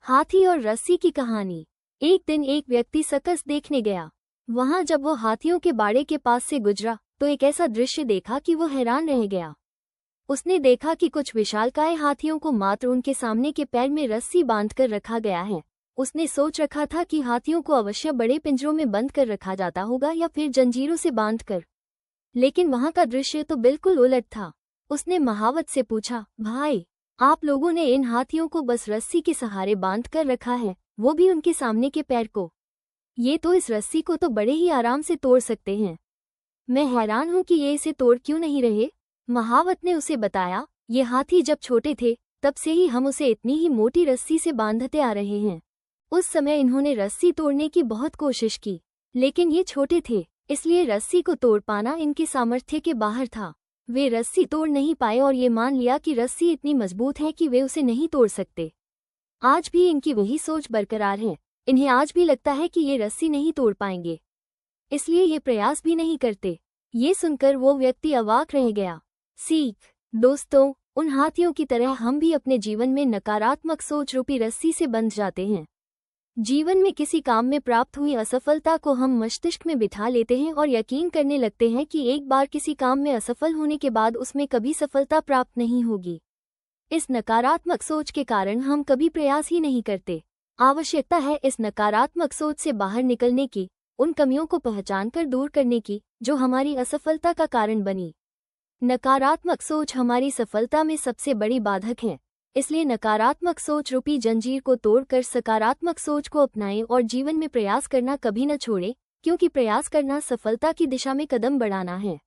हाथी और रस्सी की कहानी। एक दिन एक व्यक्ति सर्कस देखने गया। वहां जब वो हाथियों के बाड़े के पास से गुजरा तो एक ऐसा दृश्य देखा कि वो हैरान रह गया। उसने देखा कि कुछ विशालकाय हाथियों को मात्र उनके सामने के पैर में रस्सी बांधकर रखा गया है। उसने सोच रखा था कि हाथियों को अवश्य बड़े पिंजरों में बंद कर रखा जाता होगा या फिर जंजीरों से बांधकर, लेकिन वहां का दृश्य तो बिल्कुल उलट था। उसने महावत से पूछा, भाई, आप लोगों ने इन हाथियों को बस रस्सी के सहारे बांध कर रखा है, वो भी उनके सामने के पैर को। ये तो इस रस्सी को तो बड़े ही आराम से तोड़ सकते हैं। मैं हैरान हूं कि ये इसे तोड़ क्यों नहीं रहे। महावत ने उसे बताया, ये हाथी जब छोटे थे तब से ही हम उसे इतनी ही मोटी रस्सी से बांधते आ रहे हैं। उस समय इन्होंने रस्सी तोड़ने की बहुत कोशिश की, लेकिन ये छोटे थे, इसलिए रस्सी को तोड़ पाना इनके सामर्थ्य के बाहर था। वे रस्सी तोड़ नहीं पाए और ये मान लिया कि रस्सी इतनी मजबूत है कि वे उसे नहीं तोड़ सकते। आज भी इनकी वही सोच बरकरार है। इन्हें आज भी लगता है कि ये रस्सी नहीं तोड़ पाएंगे, इसलिए ये प्रयास भी नहीं करते। ये सुनकर वो व्यक्ति अवाक रह गया। सीख। दोस्तों, उन हाथियों की तरह हम भी अपने जीवन में नकारात्मक सोच रूपी रस्सी से बंध जाते हैं। जीवन में किसी काम में प्राप्त हुई असफलता को हम मस्तिष्क में बिठा लेते हैं और यकीन करने लगते हैं कि एक बार किसी काम में असफल होने के बाद उसमें कभी सफलता प्राप्त नहीं होगी। इस नकारात्मक सोच के कारण हम कभी प्रयास ही नहीं करते। आवश्यकता है इस नकारात्मक सोच से बाहर निकलने की, उन कमियों को पहचानकर दूर करने की जो हमारी असफलता का कारण बनी। नकारात्मक सोच हमारी सफलता में सबसे बड़ी बाधक है, इसलिए नकारात्मक सोच रूपी जंजीर को तोड़कर सकारात्मक सोच को अपनाएं और जीवन में प्रयास करना कभी न छोड़ें, क्योंकि प्रयास करना सफलता की दिशा में कदम बढ़ाना है।